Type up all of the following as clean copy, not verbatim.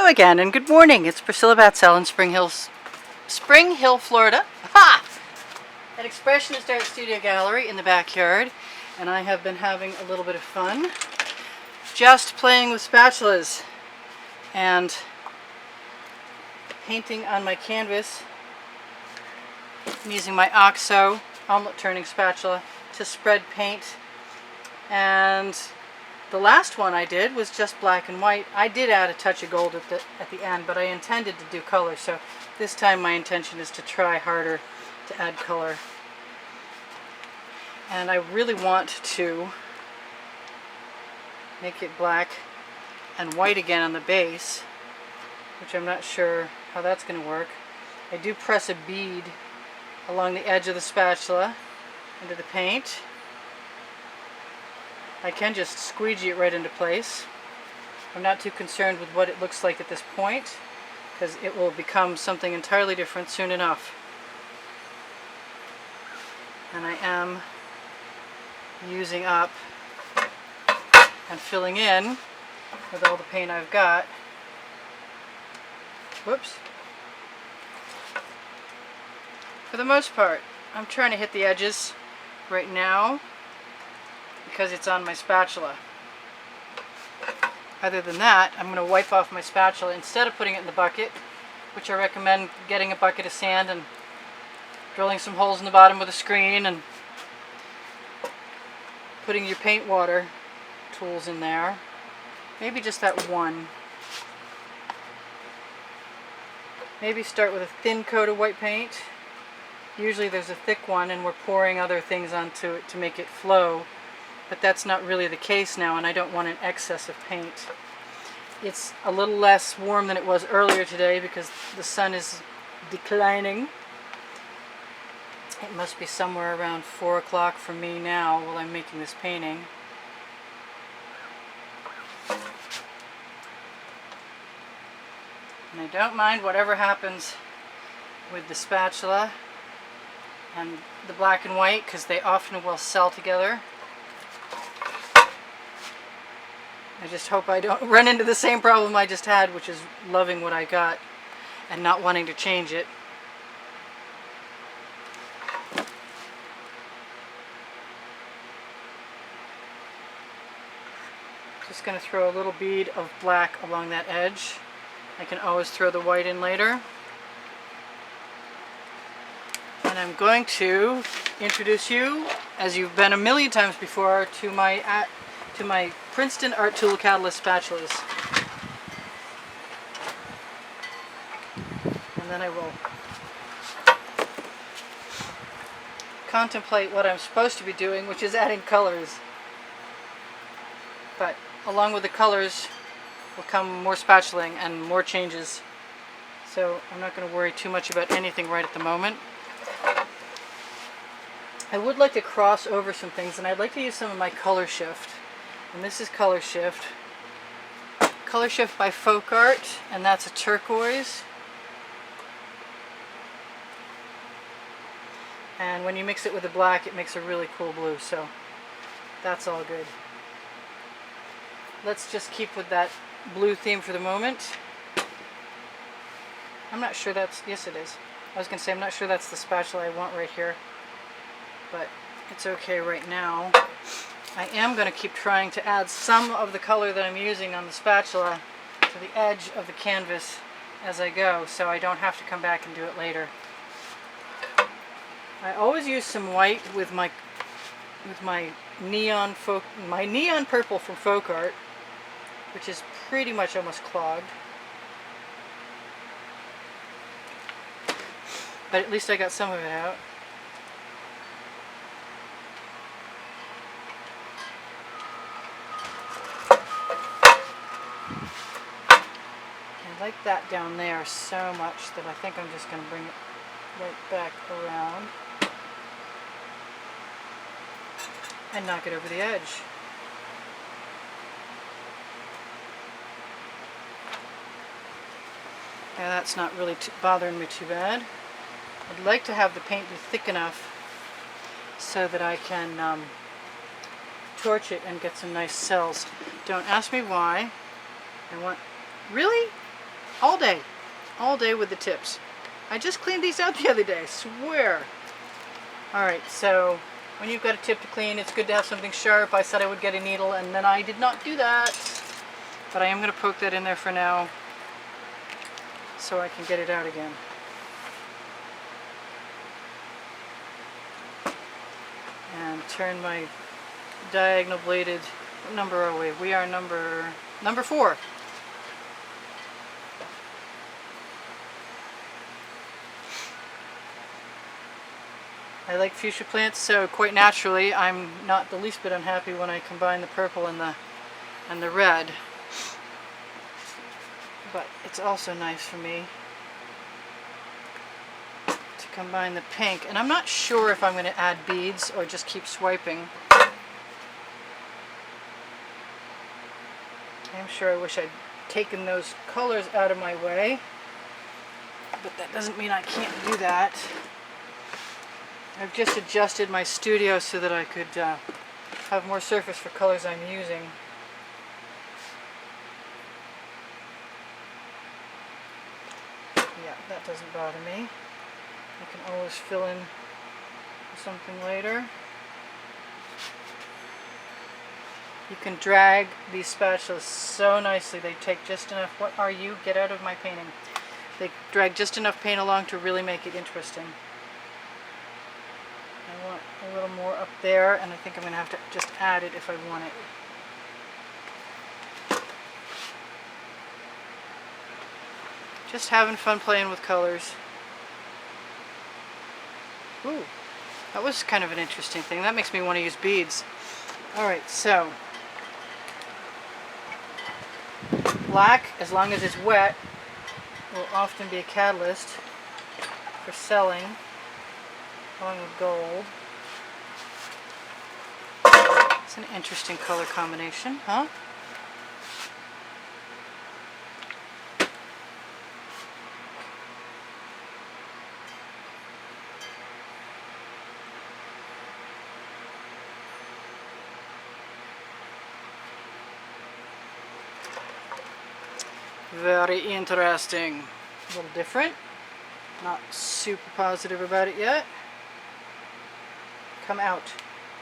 Hello again and good morning. It's Priscilla Batzell in Spring Hill, Florida. Ha! At Expressionist Art Studio Gallery in the backyard, and I have been having a little bit of fun just playing with spatulas and painting on my canvas. I'm using my OXO omelet turning spatula to spread paint, and the last one I did was just black and white. I did add a touch of gold at the end, but I intended to do color, so this time my intention is to try harder to add color. And I really want to make it black and white again on the base, which I'm not sure how that's going to work. I do press a bead along the edge of the spatula into the paint. I can just squeegee it right into place. I'm not too concerned with what it looks like at this point, because it will become something entirely different soon enough. And I am using up and filling in with all the paint I've got. Whoops. For the most part, I'm trying to hit the edges right now because it's on my spatula. Other than that, I'm going to wipe off my spatula instead of putting it in the bucket, which I recommend getting a bucket of sand and drilling some holes in the bottom with a screen and putting your paint water tools in there. Maybe just that one. Maybe start with a thin coat of white paint. Usually there's a thick one and we're pouring other things onto it to make it flow. But that's not really the case now, and I don't want an excess of paint. It's a little less warm than it was earlier today because the sun is declining. It must be somewhere around 4 o'clock for me now while I'm making this painting. And I don't mind whatever happens with the spatula and the black and white, because they often will sell together. I just hope I don't run into the same problem I just had, which is loving what I got and not wanting to change it. Just going to throw a little bead of black along that edge. I can always throw the white in later. And I'm going to introduce you, as you've been a million times before, to my Princeton Art Tool Catalyst spatulas. And then I will contemplate what I'm supposed to be doing, which is adding colors. But along with the colors will come more spatulaing and more changes. So I'm not going to worry too much about anything right at the moment. I would like to cross over some things, and I'd like to use some of my color shift. And this is Color Shift. Color Shift by Folk Art, and that's a turquoise. And when you mix it with the black, it makes a really cool blue, so that's all good. Let's just keep with that blue theme for the moment. I'm not sure that's, yes it is. I was going to say I'm not sure that's the spatula I want right here, but it's okay right now. I am going to keep trying to add some of the color that I'm using on the spatula to the edge of the canvas as I go, so I don't have to come back and do it later. I always use some white with my neon purple from Folk Art, which is pretty much almost clogged. But at least I got some of it out. I like that down there so much that I think I'm just going to bring it right back around and knock it over the edge. Now that's not really bothering me too bad. I'd like to have the paint be thick enough so that I can torch it and get some nice cells. Don't ask me why. I want... Really? all day with the tips. I just cleaned these out the other day, I swear. Alright, so when you've got a tip to clean, it's good to have something sharp. I said I would get a needle, and then I did not do that. But I am going to poke that in there for now so I can get it out again. And turn my diagonal bladed, what number are we? We are number 4. I like fuchsia plants, so quite naturally I'm not the least bit unhappy when I combine the purple and the red. But it's also nice for me to combine the pink. And I'm not sure if I'm going to add beads or just keep swiping. I'm sure I wish I'd taken those colors out of my way, but that doesn't mean I can't do that. I've just adjusted my studio so that I could have more surface for colors I'm using. Yeah, that doesn't bother me. I can always fill in something later. You can drag these spatulas so nicely. They take just enough. What are you? Get out of my painting. They drag just enough paint along to really make it interesting. I want a little more up there, and I think I'm going to have to just add it if I want it. Just having fun playing with colors. Ooh, that was kind of an interesting thing. That makes me want to use beads. Alright, so black, as long as it's wet, will often be a catalyst for selling, along with gold. It's an interesting color combination, huh? Very interesting. A little different. Not super positive about it yet. Come out.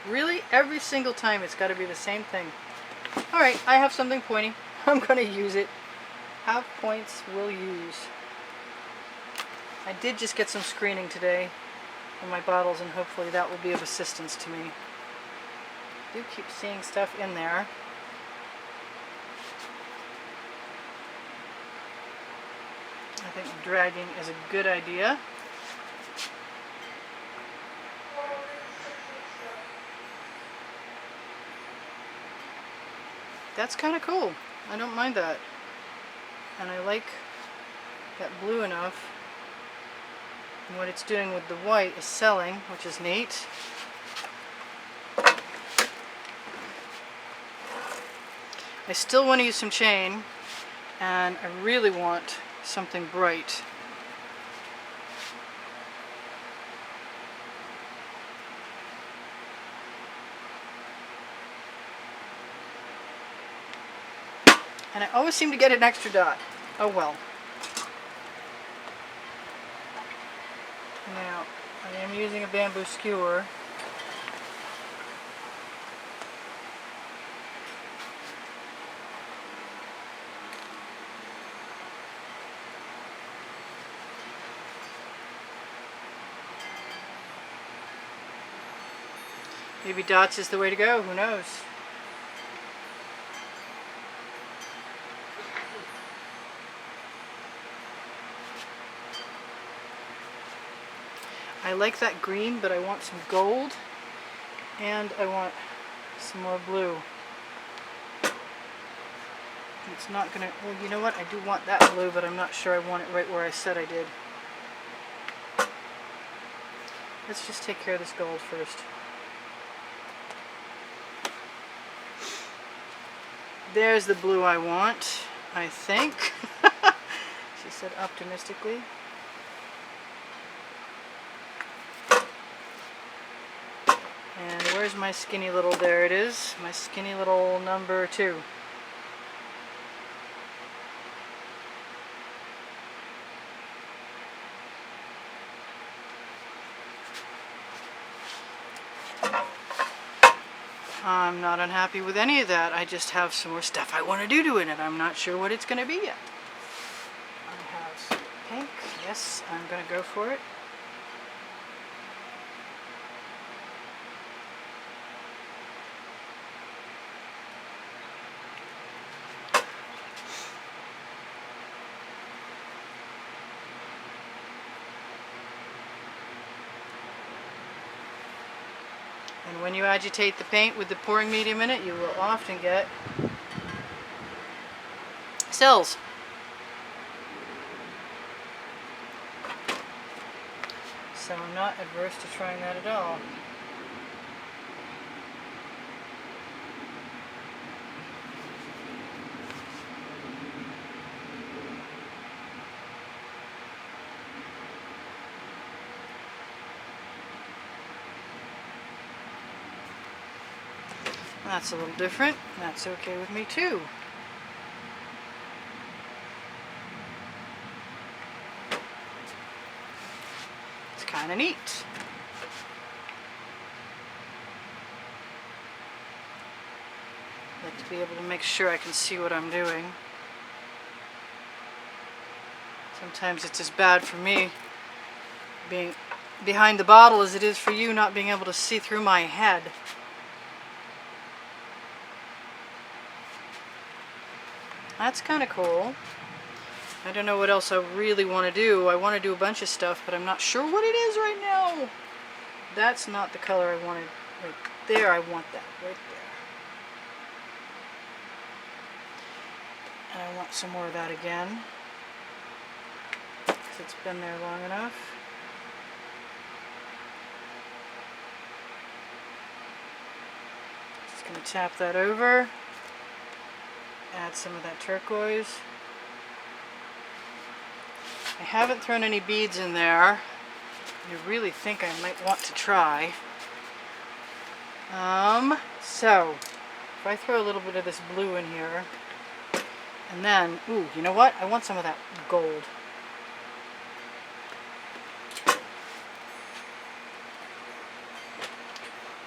Really? Every single time it's got to be the same thing. Alright, I have something pointy. I'm going to use it. Have points, will use. I did just get some screening today in my bottles, and hopefully that will be of assistance to me. I do keep seeing stuff in there. I think dragging is a good idea. That's kind of cool. I don't mind that. And I like that blue enough. And what it's doing with the white is selling, which is neat. I still want to use some chain, and I really want something bright. And I always seem to get an extra dot. Oh well. Now, I am using a bamboo skewer. Maybe dots is the way to go, who knows? I like that green, but I want some gold, and I want some more blue. It's not gonna, well, you know what? I do want that blue, but I'm not sure I want it right where I said I did. Let's just take care of this gold first. There's the blue I want, I think. She said optimistically. And where's my skinny little, there it is, my skinny little number 2. I'm not unhappy with any of that. I just have some more stuff I want to do to it, and I'm not sure what it's going to be yet. I have some pink. Yes, I'm going to go for it. And when you agitate the paint with the pouring medium in it, you will often get cells. So I'm not adverse to trying that at all. That's a little different. That's okay with me too. It's kind of neat. I like to be able to make sure I can see what I'm doing. Sometimes it's as bad for me being behind the bottle as it is for you not being able to see through my head. That's kind of cool. I don't know what else I really want to do. I want to do a bunch of stuff, but I'm not sure what it is right now. That's not the color I wanted right there. I want that right there. And I want some more of that again, because it's been there long enough. Just going to tap that over. Add some of that turquoise. I haven't thrown any beads in there. I really think I might want to try. So if I throw a little bit of this blue in here, and then, ooh, you know what? I want some of that gold.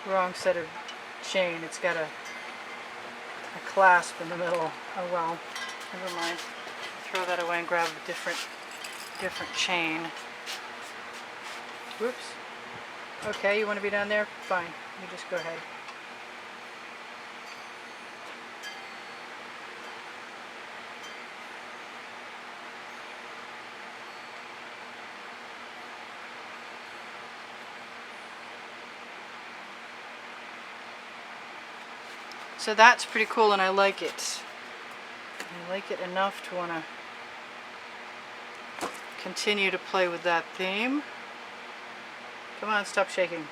Wrong set of chain. It's got a clasp in the middle. Oh well, never mind. Throw that away and grab a different chain. Whoops. Okay, you want to be down there? Fine. You just go ahead. So that's pretty cool, and I like it. I like it enough to want to continue to play with that theme. Come on, stop shaking.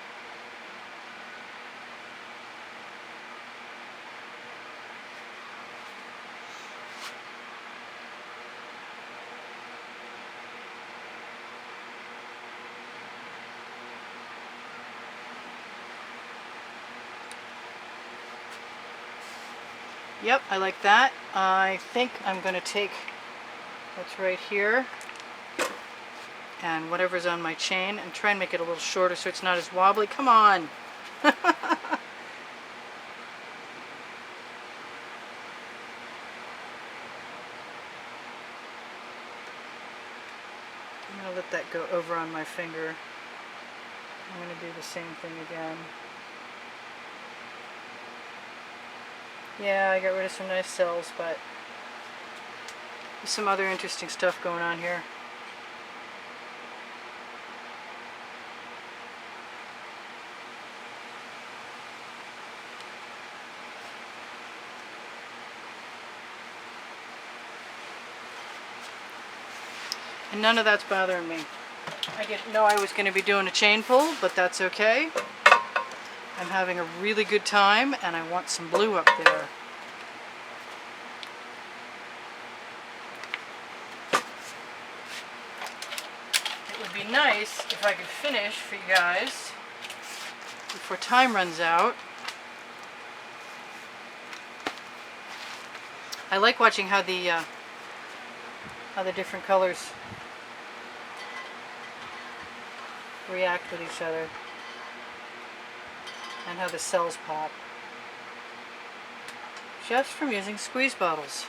Yep, I like that. I think I'm going to take what's right here and whatever's on my chain and try and make it a little shorter so it's not as wobbly. Come on! I'm going to let that go over on my finger. I'm going to do the same thing again. Yeah, I got rid of some nice cells, but there's some other interesting stuff going on here. And none of that's bothering me. I didn't know I was going to be doing a chain pull, but that's okay. I'm having a really good time, and I want some blue up there. It would be nice if I could finish for you guys before time runs out. I like watching how the different colors react with each other and how the cells pop. just from using squeeze bottles.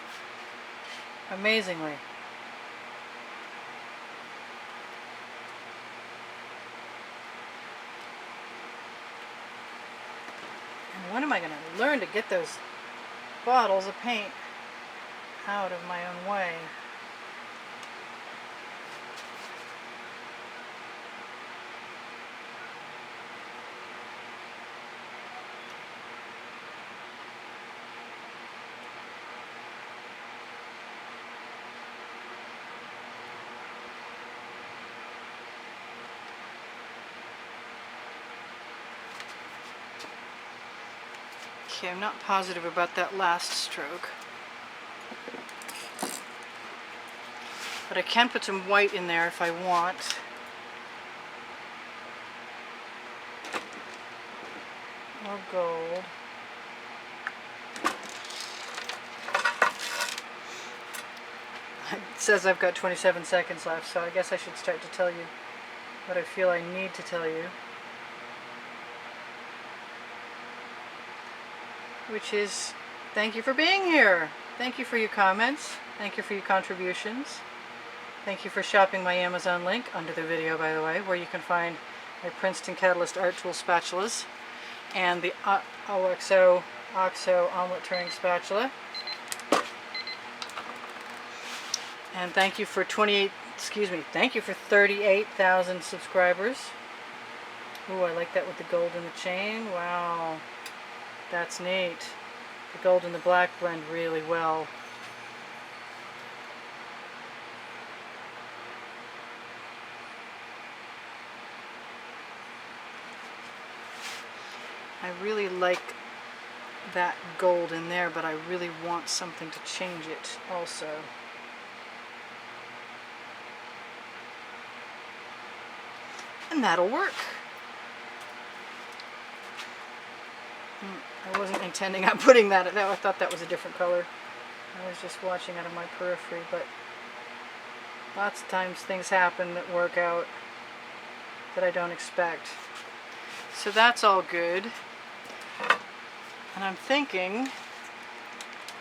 Amazingly. And when am I going to learn to get those bottles of paint out of my own way? Okay, I'm not positive about that last stroke. But I can put some white in there if I want. Or gold. It says I've got 27 seconds left, so I guess I should start to tell you what I feel I need to tell you. Which is, thank you for being here. Thank you for your comments. Thank you for your contributions. Thank you for shopping my Amazon link under the video, by the way, where you can find my Princeton Catalyst Art Tool spatulas and the OXO omelet turning spatula. And thank you for 38,000 subscribers. Ooh, I like that with the gold in the chain. Wow. That's neat. The gold and the black blend really well. I really like that gold in there, but I really want something to change it also. And that'll work. I wasn't intending on putting that. I thought that was a different color. I was just watching out of my periphery, but lots of times things happen that work out that I don't expect. So that's all good. And I'm thinking that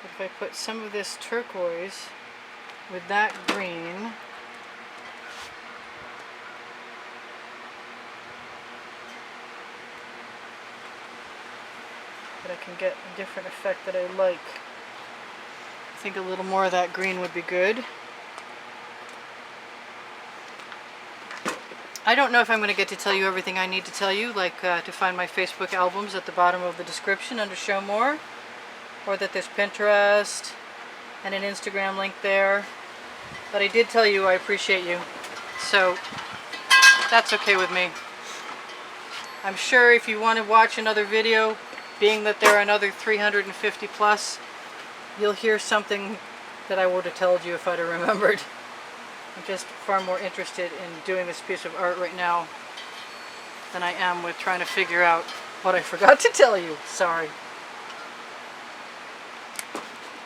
if I put some of this turquoise with that green, that I can get a different effect that I like. I think a little more of that green would be good. I don't know if I'm going to get to tell you everything I need to tell you, like to find my Facebook albums at the bottom of the description under Show More, or that there's Pinterest and an Instagram link there. But I did tell you I appreciate you, so that's okay with me. I'm sure if you want to watch another video, being that there are another 350 plus, you'll hear something that I would have told you if I'd have remembered. I'm just far more interested in doing this piece of art right now than I am with trying to figure out what I forgot to tell you. Sorry.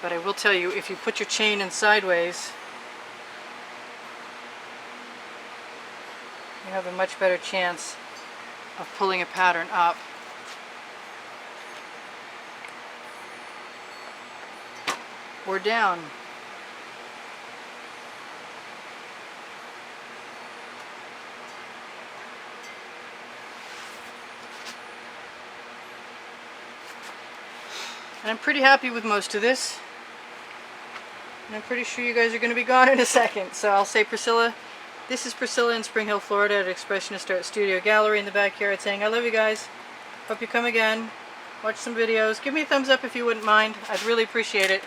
But I will tell you, if you put your chain in sideways, you have a much better chance of pulling a pattern up. Or down. And I'm pretty happy with most of this. And I'm pretty sure you guys are going to be gone in a second. So I'll say Priscilla. This is Priscilla in Spring Hill, Florida at Expressionist Art Studio Gallery in the backyard saying, I love you guys. Hope you come again. Watch some videos. Give me a thumbs up if you wouldn't mind. I'd really appreciate it.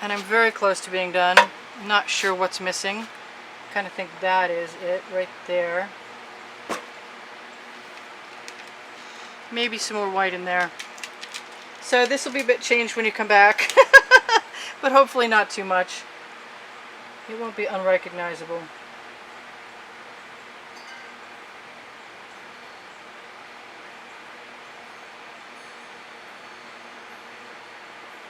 And I'm very close to being done. I'm not sure what's missing. I kind of think that is it right there. Maybe some more white in there. So this will be a bit changed when you come back. But hopefully not too much. It won't be unrecognizable.